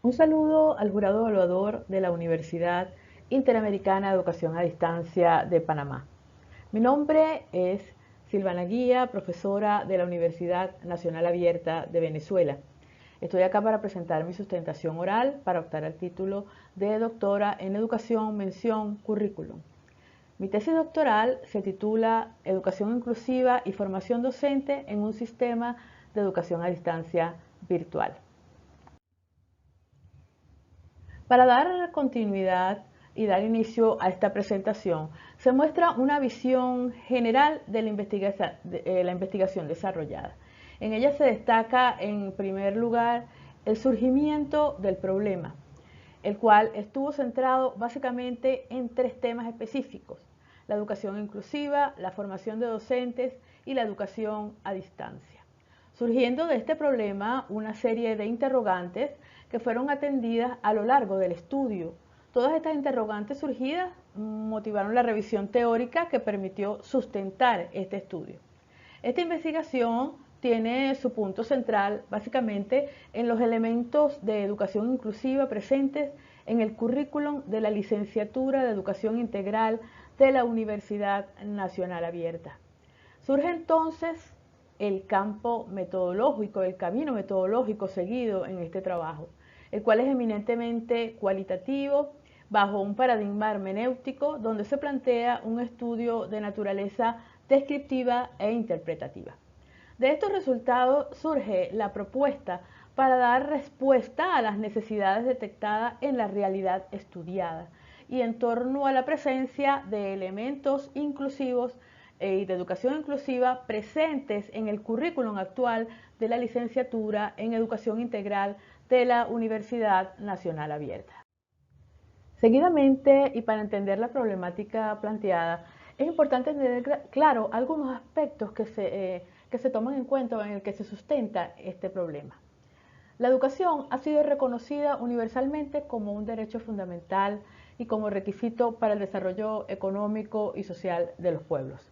Un saludo al jurado evaluador de la Universidad Interamericana de Educación a Distancia de Panamá. Mi nombre es Silvana Guía, profesora de la Universidad Nacional Abierta de Venezuela. Estoy acá para presentar mi sustentación oral para optar al título de doctora en Educación, mención, currículum. Mi tesis doctoral se titula Educación inclusiva y formación docente en un sistema de educación a distancia virtual. Para dar continuidad y dar inicio a esta presentación, se muestra una visión general de la investigación desarrollada. En ella se destaca, en primer lugar, el surgimiento del problema, el cual estuvo centrado básicamente en tres temas específicos: la educación inclusiva, la formación de docentes y la educación a distancia. Surgiendo de este problema una serie de interrogantes que fueron atendidas a lo largo del estudio. Todas estas interrogantes surgidas motivaron la revisión teórica que permitió sustentar este estudio. Esta investigación tiene su punto central básicamente en los elementos de educación inclusiva presentes en el currículum de la licenciatura de Educación Integral de la Universidad Nacional Abierta. Surge entonces el campo metodológico, el camino metodológico seguido en este trabajo, el cual es eminentemente cualitativo, bajo un paradigma hermenéutico donde se plantea un estudio de naturaleza descriptiva e interpretativa. De estos resultados surge la propuesta para dar respuesta a las necesidades detectadas en la realidad estudiada y en torno a la presencia de elementos inclusivos y de educación inclusiva presentes en el currículum actual de la licenciatura en Educación Integral de la Universidad Nacional Abierta. Seguidamente, y para entender la problemática planteada, es importante tener claro algunos aspectos que se toman en cuenta o en el que se sustenta este problema. La educación ha sido reconocida universalmente como un derecho fundamental y como requisito para el desarrollo económico y social de los pueblos.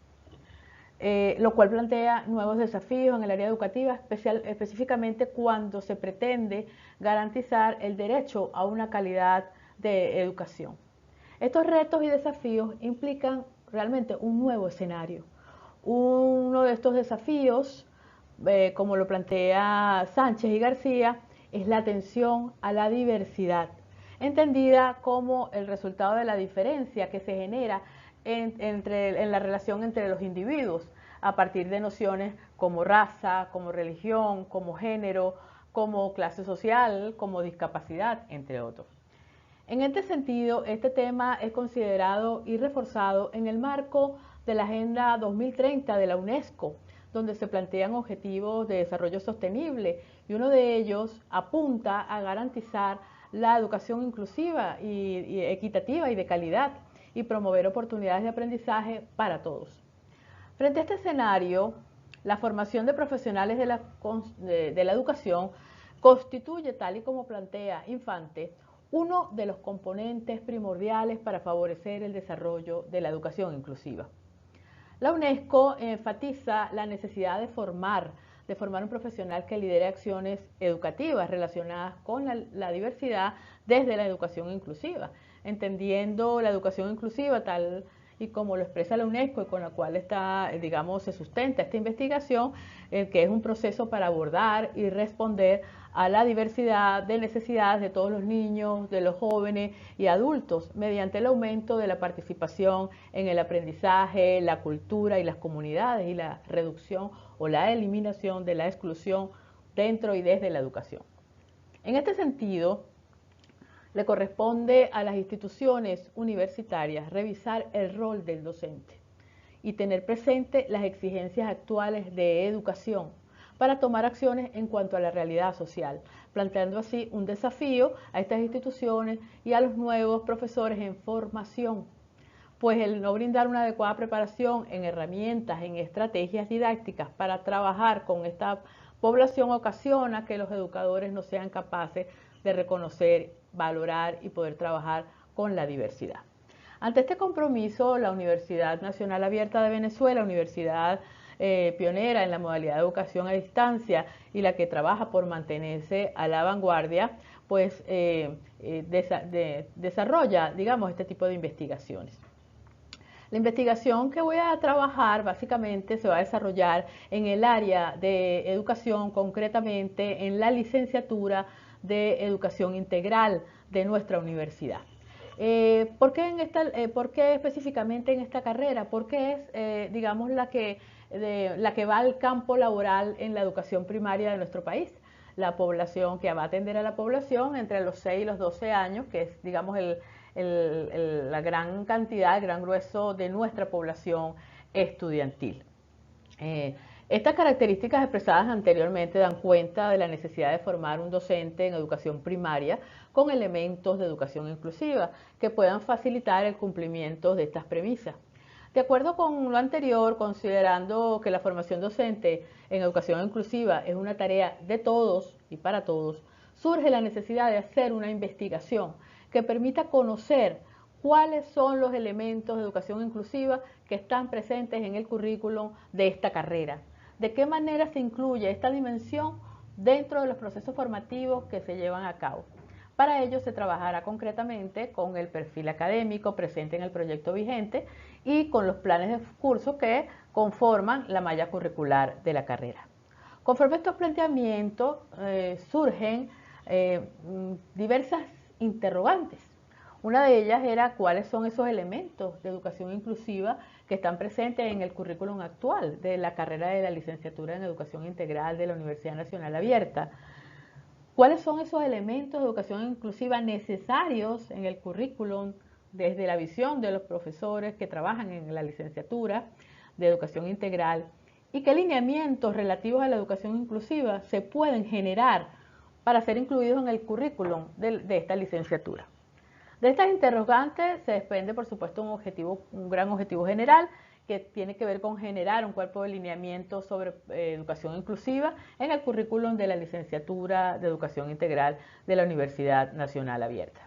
Lo cual plantea nuevos desafíos en el área educativa, específicamente cuando se pretende garantizar el derecho a una calidad de educación. Estos retos y desafíos implican realmente un nuevo escenario. Uno de estos desafíos, como lo plantea Sánchez y García, es la atención a la diversidad, entendida como el resultado de la diferencia que se genera en la relación entre los individuos a partir de nociones como raza, como religión, como género, como clase social, como discapacidad, entre otros. En este sentido, este tema es considerado y reforzado en el marco de la Agenda 2030 de la UNESCO, donde se plantean objetivos de desarrollo sostenible y uno de ellos apunta a garantizar la educación inclusiva y equitativa y de calidad y promover oportunidades de aprendizaje para todos. Frente a este escenario, la formación de profesionales de la educación constituye, tal y como plantea Infante, uno de los componentes primordiales para favorecer el desarrollo de la educación inclusiva. La UNESCO enfatiza la necesidad de formar un profesional que lidere acciones educativas relacionadas con la diversidad desde la educación inclusiva, entendiendo la educación inclusiva tal y como lo expresa la UNESCO y con la cual se sustenta esta investigación, que es un proceso para abordar y responder a la diversidad de necesidades de todos los niños, de los jóvenes y adultos, mediante el aumento de la participación en el aprendizaje, la cultura y las comunidades, y la reducción o la eliminación de la exclusión dentro y desde la educación. En este sentido, le corresponde a las instituciones universitarias revisar el rol del docente y tener presente las exigencias actuales de educación para tomar acciones en cuanto a la realidad social, planteando así un desafío a estas instituciones y a los nuevos profesores en formación, pues el no brindar una adecuada preparación en herramientas, en estrategias didácticas para trabajar con esta población ocasiona que los educadores no sean capaces de reconocer, valorar y poder trabajar con la diversidad. Ante este compromiso, la Universidad Nacional Abierta de Venezuela, Universidad pionera en la modalidad de educación a distancia y la que trabaja por mantenerse a la vanguardia, pues desarrolla, digamos, este tipo de investigaciones. La investigación que voy a trabajar básicamente se va a desarrollar en el área de educación, concretamente en la licenciatura de educación integral de nuestra universidad. ¿Por qué específicamente en esta carrera? Porque es, digamos, la que va al campo laboral en la educación primaria de nuestro país. La población que va a atender a la población entre los 6 y los 12 años, que es, digamos, la gran cantidad, el gran grueso de nuestra población estudiantil. Estas características expresadas anteriormente dan cuenta de la necesidad de formar un docente en educación primaria con elementos de educación inclusiva que puedan facilitar el cumplimiento de estas premisas. De acuerdo con lo anterior, considerando que la formación docente en educación inclusiva es una tarea de todos y para todos, surge la necesidad de hacer una investigación que permita conocer cuáles son los elementos de educación inclusiva que están presentes en el currículum de esta carrera. De qué manera se incluye esta dimensión dentro de los procesos formativos que se llevan a cabo. Para ello se trabajará concretamente con el perfil académico presente en el proyecto vigente y con los planes de curso que conforman la malla curricular de la carrera. Conforme a estos planteamientos surgen diversas interrogantes. Una de ellas era cuáles son esos elementos de educación inclusiva que están presentes en el currículum actual de la carrera de la licenciatura en educación integral de la Universidad Nacional Abierta. ¿Cuáles son esos elementos de educación inclusiva necesarios en el currículum desde la visión de los profesores que trabajan en la licenciatura de educación integral? ¿Y qué lineamientos relativos a la educación inclusiva se pueden generar para ser incluidos en el currículum de esta licenciatura? De estas interrogantes se desprende, por supuesto, un gran objetivo general que tiene que ver con generar un cuerpo de lineamiento sobre educación inclusiva en el currículum de la licenciatura de educación integral de la Universidad Nacional Abierta.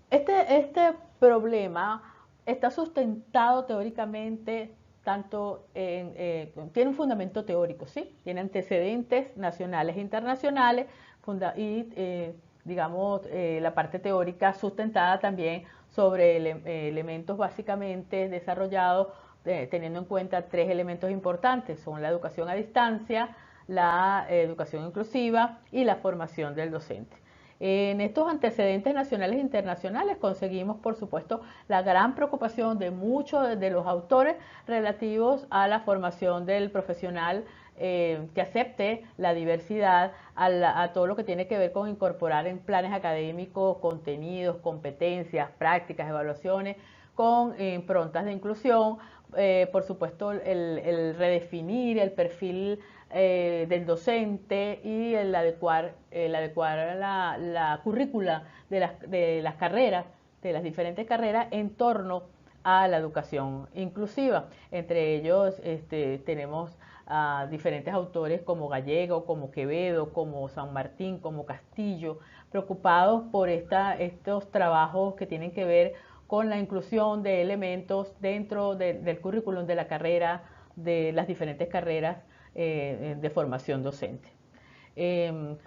Este problema está sustentado teóricamente tiene un fundamento teórico, ¿sí? Tiene antecedentes nacionales e internacionales digamos, la parte teórica sustentada también sobre elementos básicamente desarrollados teniendo en cuenta 3 elementos importantes, son la educación a distancia, la educación inclusiva y la formación del docente. En estos antecedentes nacionales e internacionales conseguimos, por supuesto, la gran preocupación de muchos de los autores relativos a la formación del profesional que acepte la diversidad, a todo lo que tiene que ver con incorporar en planes académicos contenidos, competencias, prácticas, evaluaciones, con improntas de inclusión, por supuesto el redefinir el perfil del docente y el adecuar la currícula de las carreras, de las diferentes carreras en torno a la educación inclusiva. Entre ellos tenemos a diferentes autores como Gallego, como Quevedo, como San Martín, como Castillo, preocupados por estos trabajos que tienen que ver con la inclusión de elementos dentro del currículum de la carrera, de las diferentes carreras de formación docente.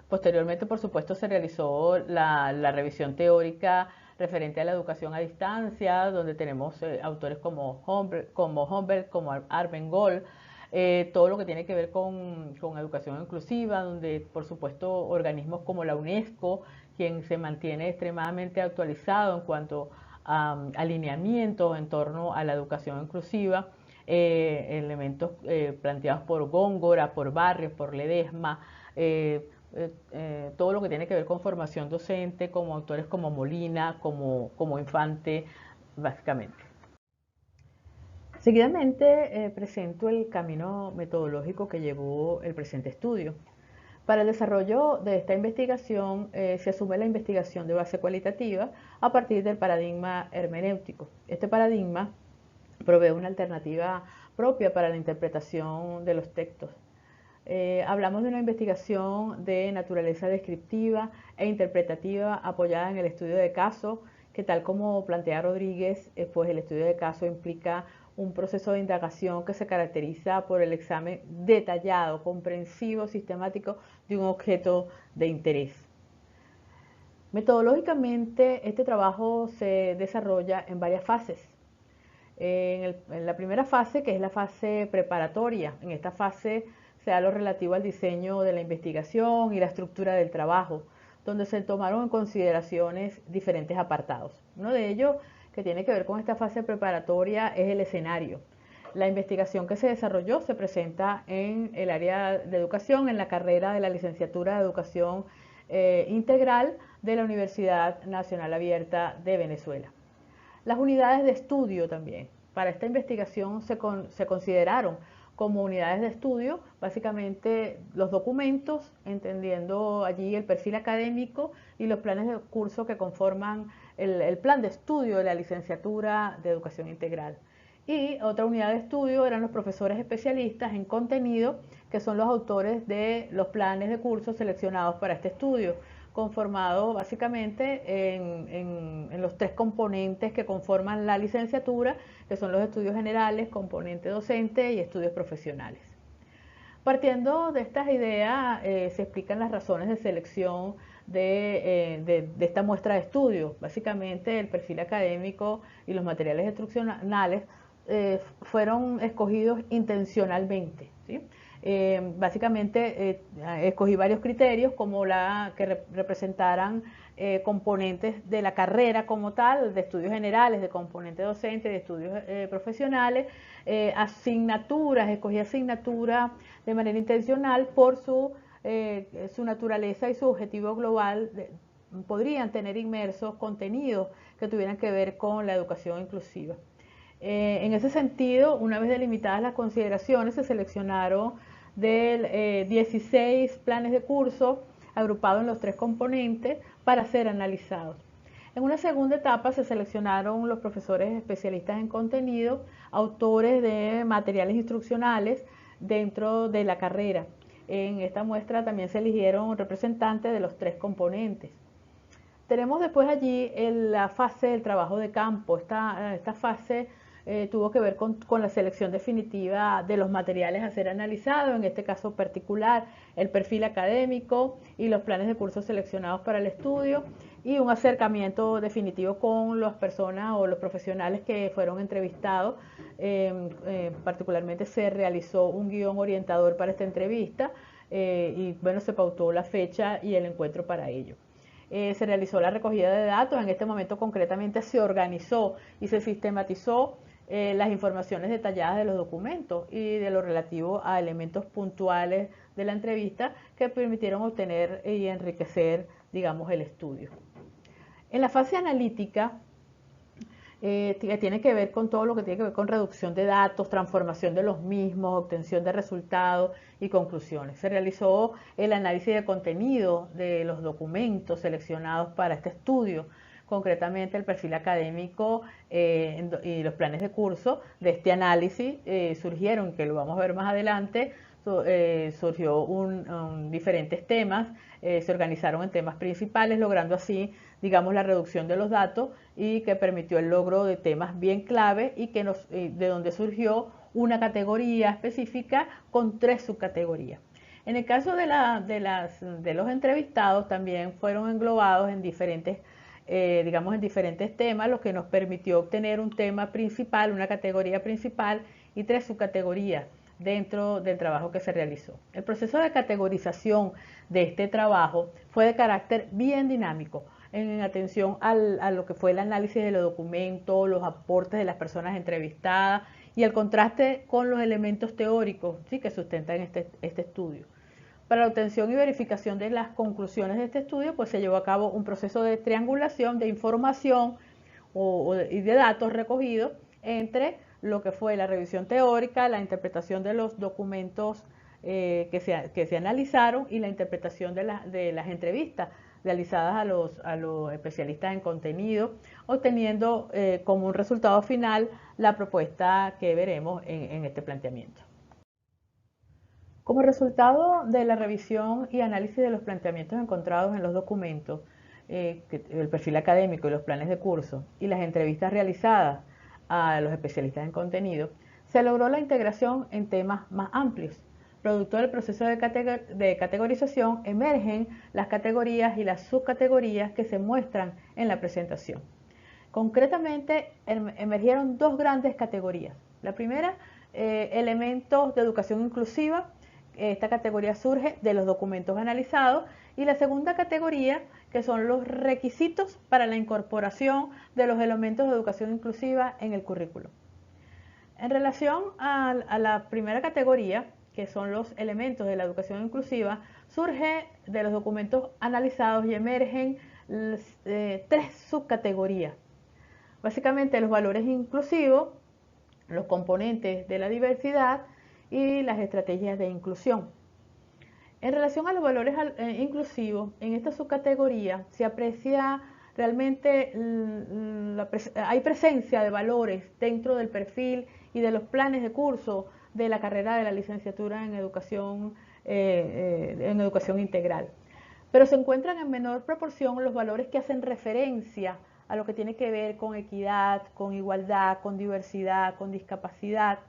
Posteriormente, por supuesto, se realizó la revisión teórica referente a la educación a distancia, donde tenemos autores como Humbert, como Armengol, todo lo que tiene que ver con educación inclusiva, donde por supuesto organismos como la UNESCO, quien se mantiene extremadamente actualizado en cuanto a alineamientos en torno a la educación inclusiva, elementos planteados por Góngora, por Barrios, por Ledesma, todo lo que tiene que ver con formación docente, como autores como Molina, como Infante, básicamente. Seguidamente presento el camino metodológico que llevó el presente estudio. Para el desarrollo de esta investigación se asume la investigación de base cualitativa a partir del paradigma hermenéutico. Este paradigma provee una alternativa propia para la interpretación de los textos. Hablamos de una investigación de naturaleza descriptiva e interpretativa apoyada en el estudio de caso, que tal como plantea Rodríguez, pues el estudio de caso implica un proceso de indagación que se caracteriza por el examen detallado, comprensivo, sistemático de un objeto de interés. Metodológicamente, este trabajo se desarrolla en varias fases. En la primera fase, que es la fase preparatoria, en esta fase se da lo relativo al diseño de la investigación y la estructura del trabajo, donde se tomaron en consideraciones diferentes apartados. Uno de ellos, que tiene que ver con esta fase preparatoria, es el escenario. La investigación que se desarrolló se presenta en el área de educación, en la carrera de la licenciatura de educación integral de la Universidad Nacional Abierta de Venezuela. Las unidades de estudio también. Para esta investigación se consideraron como unidades de estudio básicamente los documentos, entendiendo allí el perfil académico y los planes de curso que conforman el plan de estudio de la licenciatura de educación integral. Y otra unidad de estudio eran los profesores especialistas en contenido, que son los autores de los planes de curso seleccionados para este estudio, conformado básicamente en los tres componentes que conforman la licenciatura, que son los estudios generales, componente docente y estudios profesionales. Partiendo de estas ideas, se explican las razones de selección de esta muestra de estudio. Básicamente, el perfil académico y los materiales instruccionales fueron escogidos intencionalmente, ¿sí? Básicamente escogí varios criterios como la que representaran componentes de la carrera como tal, de estudios generales, de componente docente, de estudios profesionales, asignaturas, escogí asignaturas de manera intencional por su naturaleza y su objetivo global. Podrían tener inmersos contenidos que tuvieran que ver con la educación inclusiva. En ese sentido, una vez delimitadas las consideraciones, se seleccionaron 16 planes de curso agrupados en los tres componentes para ser analizados. En una segunda etapa se seleccionaron los profesores especialistas en contenido, autores de materiales instruccionales dentro de la carrera. En esta muestra también se eligieron representantes de los tres componentes. Tenemos después allí la fase del trabajo de campo. Esta fase tuvo que ver con la selección definitiva de los materiales a ser analizados, en este caso particular, el perfil académico y los planes de cursos seleccionados para el estudio, y un acercamiento definitivo con las personas o los profesionales que fueron entrevistados. Particularmente se realizó un guión orientador para esta entrevista y bueno, se pautó la fecha y el encuentro para ello. Se realizó la recogida de datos. En este momento concretamente se organizó y se sistematizó las informaciones detalladas de los documentos y de lo relativo a elementos puntuales de la entrevista que permitieron obtener y enriquecer, digamos, el estudio. En la fase analítica, tiene que ver con todo lo que tiene que ver con reducción de datos, transformación de los mismos, obtención de resultados y conclusiones. Se realizó el análisis de contenido de los documentos seleccionados para este estudio, concretamente el perfil académico y los planes de curso. De este análisis surgieron, que lo vamos a ver más adelante, surgió diferentes temas, se organizaron en temas principales, logrando así, digamos, la reducción de los datos y que permitió el logro de temas bien clave y de donde surgió una categoría específica con 3 subcategorías. En el caso de los entrevistados también fueron englobados en diferentes temas, lo que nos permitió obtener un tema principal, una categoría principal y 3 subcategorías dentro del trabajo que se realizó. El proceso de categorización de este trabajo fue de carácter bien dinámico, en atención a lo que fue el análisis de los documentos, los aportes de las personas entrevistadas y el contraste con los elementos teóricos, ¿sí?, que sustentan este estudio. Para la obtención y verificación de las conclusiones de este estudio, pues se llevó a cabo un proceso de triangulación de información y de datos recogidos entre lo que fue la revisión teórica, la interpretación de los documentos que se analizaron y la interpretación de las entrevistas realizadas a los especialistas en contenido, obteniendo como un resultado final la propuesta que veremos en este planteamiento. Como resultado de la revisión y análisis de los planteamientos encontrados en los documentos, el perfil académico y los planes de curso y las entrevistas realizadas a los especialistas en contenido, se logró la integración en temas más amplios. Producto del proceso de categorización emergen las categorías y las subcategorías que se muestran en la presentación. Concretamente, emergieron dos grandes categorías. La primera, elementos de educación inclusiva. Esta categoría surge de los documentos analizados. Y la segunda categoría, que son los requisitos para la incorporación de los elementos de educación inclusiva en el currículo. En relación a la primera categoría, que son los elementos de la educación inclusiva, surge de los documentos analizados y emergen tres subcategorías. Básicamente los valores inclusivos, los componentes de la diversidad y las estrategias de inclusión. En relación a los valores inclusivos, en esta subcategoría se aprecia realmente, hay presencia de valores dentro del perfil y de los planes de curso de la carrera de la licenciatura en educación integral. Pero se encuentran en menor proporción los valores que hacen referencia a lo que tiene que ver con equidad, con igualdad, con diversidad, con discapacidad,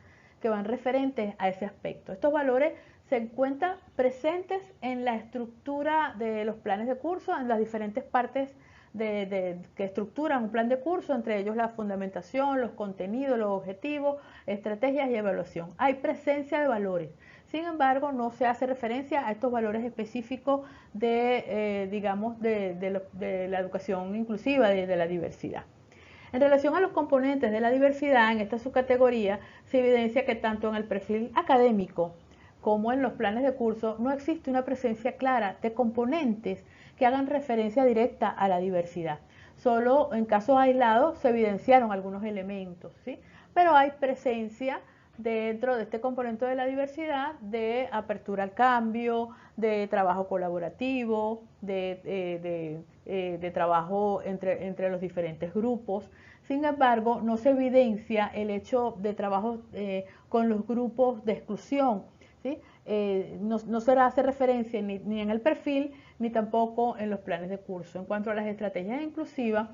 que van referentes a ese aspecto. Estos valores se encuentran presentes en la estructura de los planes de curso, en las diferentes partes que estructuran un plan de curso, entre ellos la fundamentación, los contenidos, los objetivos, estrategias y evaluación. Hay presencia de valores. Sin embargo, no se hace referencia a estos valores específicos de la educación inclusiva, de la diversidad. En relación a los componentes de la diversidad, en esta subcategoría se evidencia que tanto en el perfil académico como en los planes de curso no existe una presencia clara de componentes que hagan referencia directa a la diversidad. Solo en casos aislados se evidenciaron algunos elementos, ¿sí? Pero hay presencia dentro de este componente de la diversidad de apertura al cambio, de trabajo colaborativo, de trabajo entre los diferentes grupos. Sin embargo, no se evidencia el hecho de trabajo con los grupos de exclusión, ¿sí? No se hace referencia ni en el perfil ni tampoco en los planes de curso. En cuanto a las estrategias inclusivas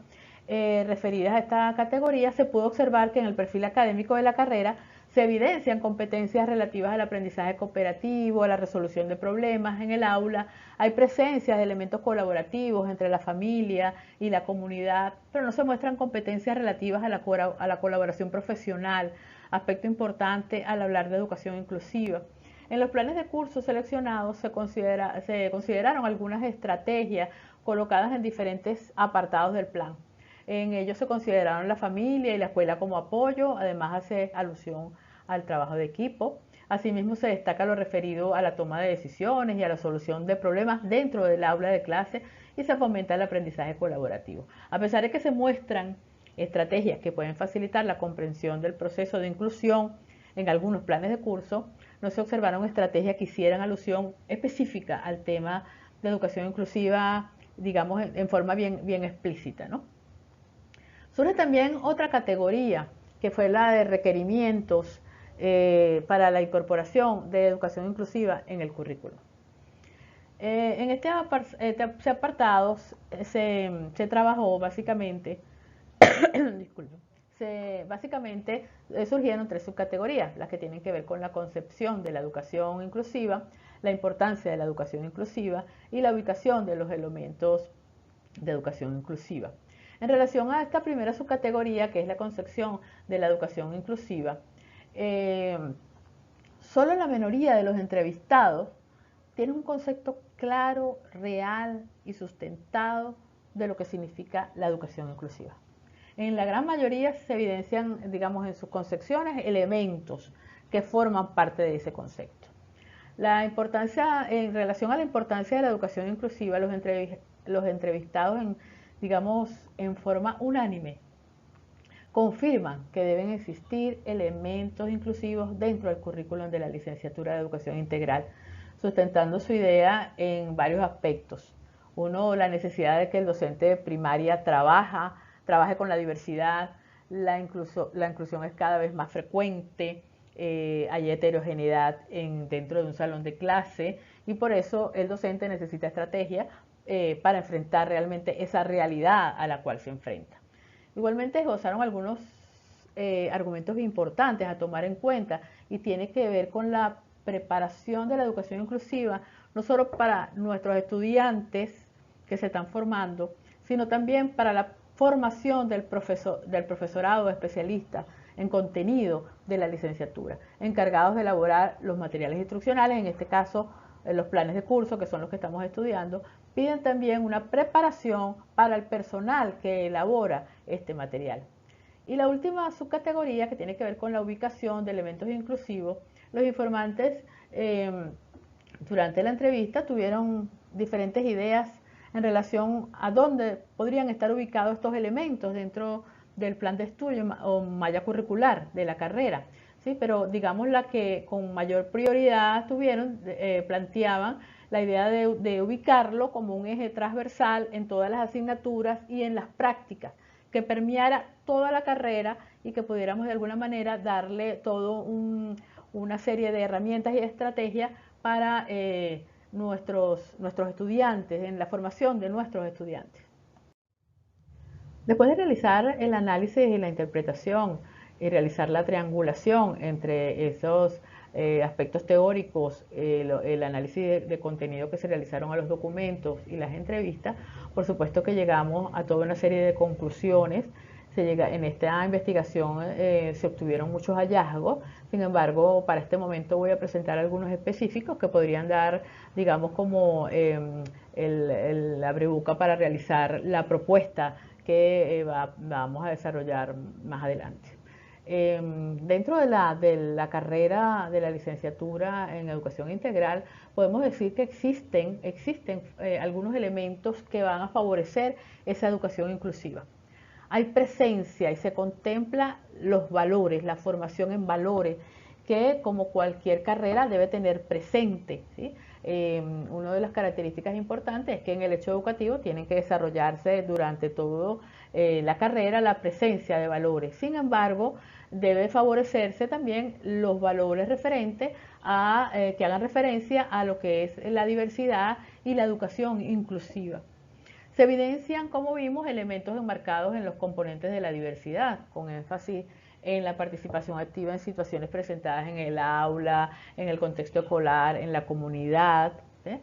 referidas a esta categoría, se puede observar que en el perfil académico de la carrera se evidencian competencias relativas al aprendizaje cooperativo, a la resolución de problemas en el aula. Hay presencia de elementos colaborativos entre la familia y la comunidad, pero no se muestran competencias relativas a la colaboración profesional, aspecto importante al hablar de educación inclusiva. En los planes de curso seleccionados se consideraron algunas estrategias colocadas en diferentes apartados del plan. En ellos se consideraron la familia y la escuela como apoyo, además hace alusión al trabajo de equipo. Asimismo se destaca lo referido a la toma de decisiones y a la solución de problemas dentro del aula de clase y se fomenta el aprendizaje colaborativo. A pesar de que se muestran estrategias que pueden facilitar la comprensión del proceso de inclusión en algunos planes de curso, no se observaron estrategias que hicieran alusión específica al tema de educación inclusiva, digamos, en forma bien explícita, ¿no? Surge también otra categoría, que fue la de requerimientos para la incorporación de educación inclusiva en el currículo. En este apartado se trabajó básicamente, disculpen, básicamente surgieron tres subcategorías, las que tienen que ver con la concepción de la educación inclusiva, la importancia de la educación inclusiva y la ubicación de los elementos de educación inclusiva. En relación a esta primera subcategoría, que es la concepción de la educación inclusiva, solo la minoría de los entrevistados tiene un concepto claro, real y sustentado de lo que significa la educación inclusiva. En la gran mayoría se evidencian, digamos, en sus concepciones elementos que forman parte de ese concepto. En relación a la importancia de la educación inclusiva, los entrevistados en forma unánime confirman que deben existir elementos inclusivos dentro del currículum de la licenciatura de Educación Integral, sustentando su idea en varios aspectos. Uno, la necesidad de que el docente de primaria trabaje con la diversidad, la inclusión es cada vez más frecuente, hay heterogeneidad dentro de un salón de clase y por eso el docente necesita estrategia para enfrentar realmente esa realidad a la cual se enfrenta. Igualmente gozaron algunos argumentos importantes a tomar en cuenta y tiene que ver con la preparación de la educación inclusiva, no solo para nuestros estudiantes que se están formando, sino también para la formación del profesorado especialista en contenido de la licenciatura, encargados de elaborar los materiales instruccionales, en este caso los planes de curso, que son los que estamos estudiando, piden también una preparación para el personal que elabora este material. Y la última subcategoría, que tiene que ver con la ubicación de elementos inclusivos, los informantes durante la entrevista tuvieron diferentes ideas en relación a dónde podrían estar ubicados estos elementos dentro del plan de estudio o malla curricular de la carrera. ¿Sí? Pero digamos la que con mayor prioridad tuvieron, planteaban la idea de ubicarlo como un eje transversal en todas las asignaturas y en las prácticas, que permeara toda la carrera y que pudiéramos de alguna manera darle todo una serie de herramientas y estrategias para nuestros estudiantes, en la formación de nuestros estudiantes. Después de realizar el análisis y la interpretación y realizar la triangulación entre esos aspectos teóricos, el análisis de contenido que se realizaron a los documentos y las entrevistas, por supuesto que llegamos a toda una serie de conclusiones. En esta investigación se obtuvieron muchos hallazgos, sin embargo, para este momento voy a presentar algunos específicos que podrían dar, digamos, como la brevuca para realizar la propuesta que vamos a desarrollar más adelante. Dentro de la carrera de la licenciatura en educación integral, podemos decir que existen algunos elementos que van a favorecer esa educación inclusiva. Hay presencia y se contempla los valores, la formación en valores, que como cualquier carrera debe tener presente, ¿sí? Una de las características importantes es que en el hecho educativo tienen que desarrollarse durante toda la carrera la presencia de valores. Sin embargo, debe favorecerse también los valores referentes a que hagan referencia a lo que es la diversidad y la educación inclusiva. Se evidencian, como vimos, elementos enmarcados en los componentes de la diversidad, con énfasis en la participación activa en situaciones presentadas en el aula, en el contexto escolar, en la comunidad. ¿Sí?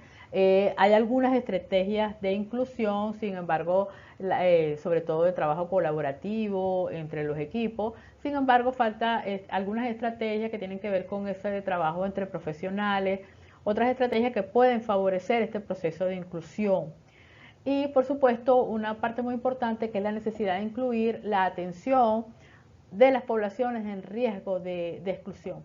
Hay algunas estrategias de inclusión, sin embargo, sobre todo de trabajo colaborativo entre los equipos. Sin embargo, falta algunas estrategias que tienen que ver con ese de trabajo entre profesionales, otras estrategias que pueden favorecer este proceso de inclusión. Y por supuesto, una parte muy importante que es la necesidad de incluir la atención de las poblaciones en riesgo de exclusión.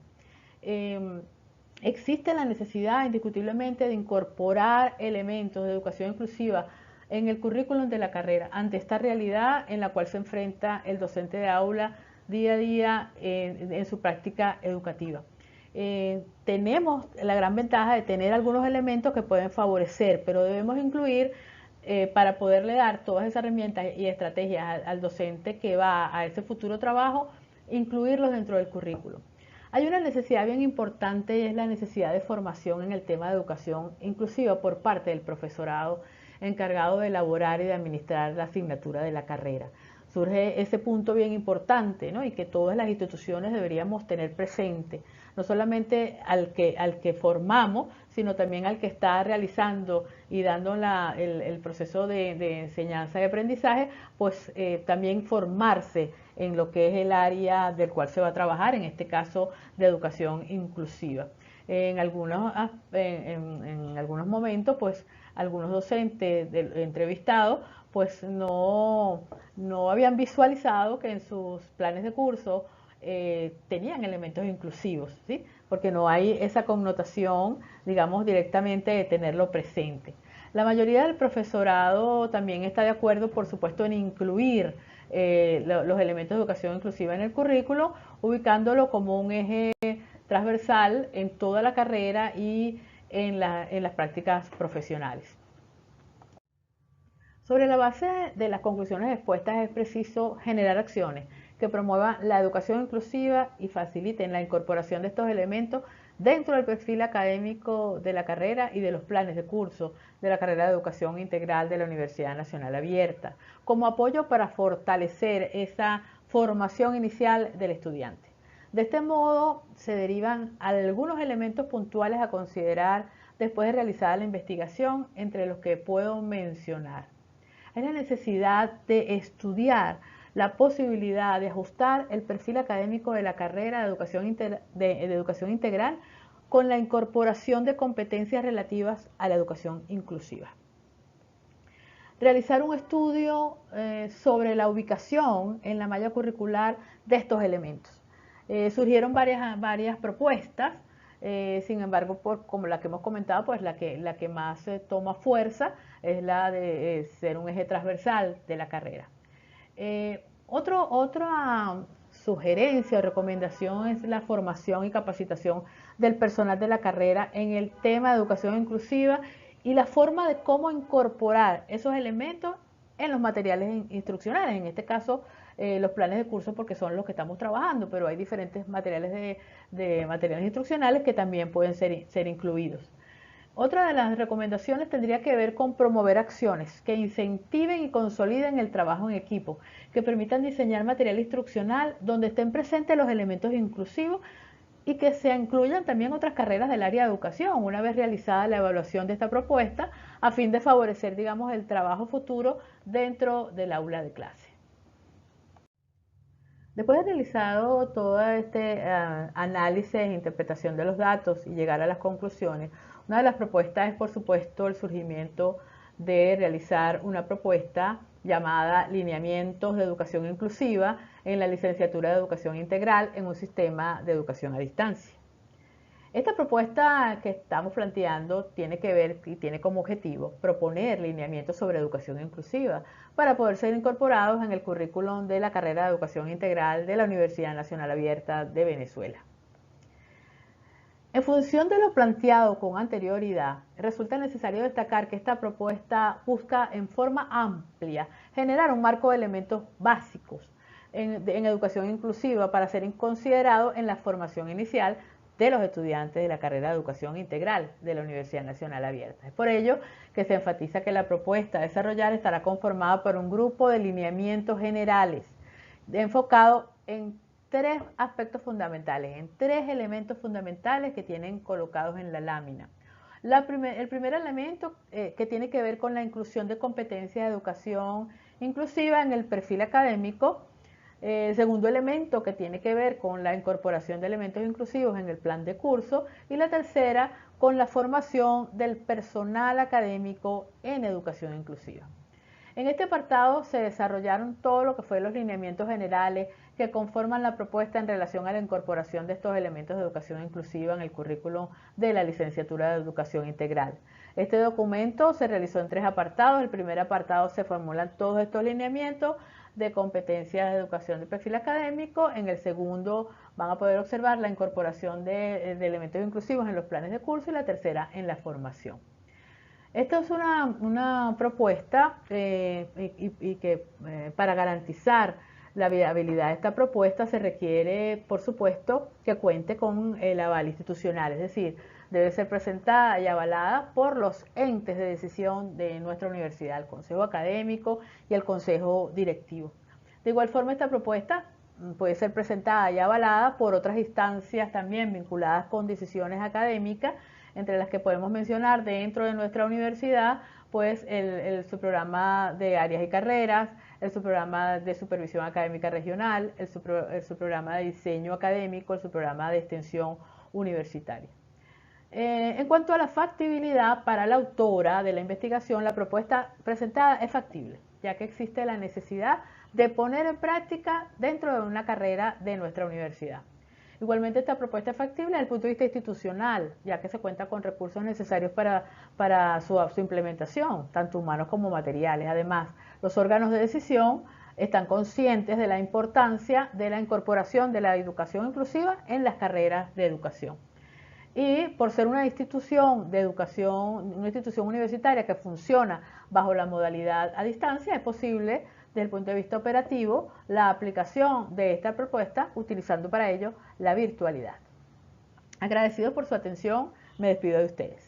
Existe la necesidad indiscutiblemente de incorporar elementos de educación inclusiva en el currículum de la carrera ante esta realidad en la cual se enfrenta el docente de aula día a día en su práctica educativa. Tenemos la gran ventaja de tener algunos elementos que pueden favorecer, pero debemos incluir para poderle dar todas esas herramientas y estrategias al docente que va a ese futuro trabajo, incluirlos dentro del currículo. Hay una necesidad bien importante y es la necesidad de formación en el tema de educación inclusiva por parte del profesorado encargado de elaborar y de administrar la asignatura de la carrera. Surge ese punto bien importante, ¿no? Y que todas las instituciones deberíamos tener presente, no solamente al que formamos, sino también al que está realizando y dando el proceso de enseñanza y aprendizaje, pues también formarse en lo que es el área del cual se va a trabajar, en este caso de educación inclusiva. En algunos momentos, pues algunos docentes entrevistados pues no habían visualizado que en sus planes de curso tenían elementos inclusivos, ¿sí? Porque no hay esa connotación, digamos, directamente de tenerlo presente. La mayoría del profesorado también está de acuerdo, por supuesto, en incluir los elementos de educación inclusiva en el currículo, ubicándolo como un eje transversal en toda la carrera y en las prácticas profesionales. Sobre la base de las conclusiones expuestas es preciso generar acciones que promuevan la educación inclusiva y faciliten la incorporación de estos elementos dentro del perfil académico de la carrera y de los planes de curso de la carrera de Educación Integral de la Universidad Nacional Abierta, como apoyo para fortalecer esa formación inicial del estudiante. De este modo se derivan algunos elementos puntuales a considerar después de realizada la investigación, entre los que puedo mencionar. Es la necesidad de estudiar la posibilidad de ajustar el perfil académico de la carrera de educación integral con la incorporación de competencias relativas a la educación inclusiva. Realizar un estudio sobre la ubicación en la malla curricular de estos elementos. Surgieron varias propuestas, sin embargo, como la que hemos comentado, pues la que más toma fuerza es la de ser un eje transversal de la carrera. Otra sugerencia o recomendación es la formación y capacitación del personal de la carrera en el tema de educación inclusiva y la forma de cómo incorporar esos elementos en los materiales instruccionales, en este caso los planes de curso, porque son los que estamos trabajando, pero hay diferentes materiales de materiales instruccionales que también pueden ser incluidos. Otra de las recomendaciones tendría que ver con promover acciones que incentiven y consoliden el trabajo en equipo, que permitan diseñar material instruccional donde estén presentes los elementos inclusivos y que se incluyan también otras carreras del área de educación, una vez realizada la evaluación de esta propuesta, a fin de favorecer, digamos, el trabajo futuro dentro del aula de clase. Después de realizado todo este análisis e interpretación de los datos y llegar a las conclusiones, una de las propuestas es, por supuesto, el surgimiento de realizar una propuesta llamada Lineamientos de Educación Inclusiva en la Licenciatura de Educación Integral en un sistema de educación a distancia. Esta propuesta que estamos planteando tiene que ver y tiene como objetivo proponer lineamientos sobre educación inclusiva para poder ser incorporados en el currículum de la carrera de Educación Integral de la Universidad Nacional Abierta de Venezuela. En función de lo planteado con anterioridad, resulta necesario destacar que esta propuesta busca en forma amplia generar un marco de elementos básicos en educación inclusiva para ser considerado en la formación inicial de los estudiantes de la carrera de Educación Integral de la Universidad Nacional Abierta. Es por ello que se enfatiza que la propuesta a desarrollar estará conformada por un grupo de lineamientos generales enfocado en tres aspectos fundamentales, en tres elementos fundamentales que tienen colocados en la lámina. El primer elemento que tiene que ver con la inclusión de competencias de educación inclusiva en el perfil académico. El segundo elemento que tiene que ver con la incorporación de elementos inclusivos en el plan de curso. Y la tercera con la formación del personal académico en educación inclusiva. En este apartado se desarrollaron todo lo que fue los lineamientos generales que conforman la propuesta en relación a la incorporación de estos elementos de educación inclusiva en el currículum de la Licenciatura de Educación Integral. Este documento se realizó en tres apartados. El primer apartado se formulan todos estos lineamientos de competencias de educación de perfil académico. En el segundo van a poder observar la incorporación de elementos inclusivos en los planes de curso y la tercera en la formación. Esta es una propuesta y que para garantizar la viabilidad de esta propuesta se requiere, por supuesto, que cuente con el aval institucional, es decir, debe ser presentada y avalada por los entes de decisión de nuestra universidad, el Consejo Académico y el Consejo Directivo. De igual forma, esta propuesta puede ser presentada y avalada por otras instancias también vinculadas con decisiones académicas, entre las que podemos mencionar dentro de nuestra universidad, pues el subprograma de áreas y carreras, el subprograma de supervisión académica regional, el subprograma de diseño académico, el subprograma de extensión universitaria. En cuanto a la factibilidad para la autora de la investigación, la propuesta presentada es factible, ya que existe la necesidad de poner en práctica dentro de una carrera de nuestra universidad. Igualmente, esta propuesta es factible desde el punto de vista institucional, ya que se cuenta con recursos necesarios para su implementación, tanto humanos como materiales. Además, los órganos de decisión están conscientes de la importancia de la incorporación de la educación inclusiva en las carreras de educación. Y por ser una institución de educación, una institución universitaria que funciona bajo la modalidad a distancia, es posible, desde el punto de vista operativo, la aplicación de esta propuesta utilizando para ello la virtualidad. Agradecido por su atención, me despido de ustedes.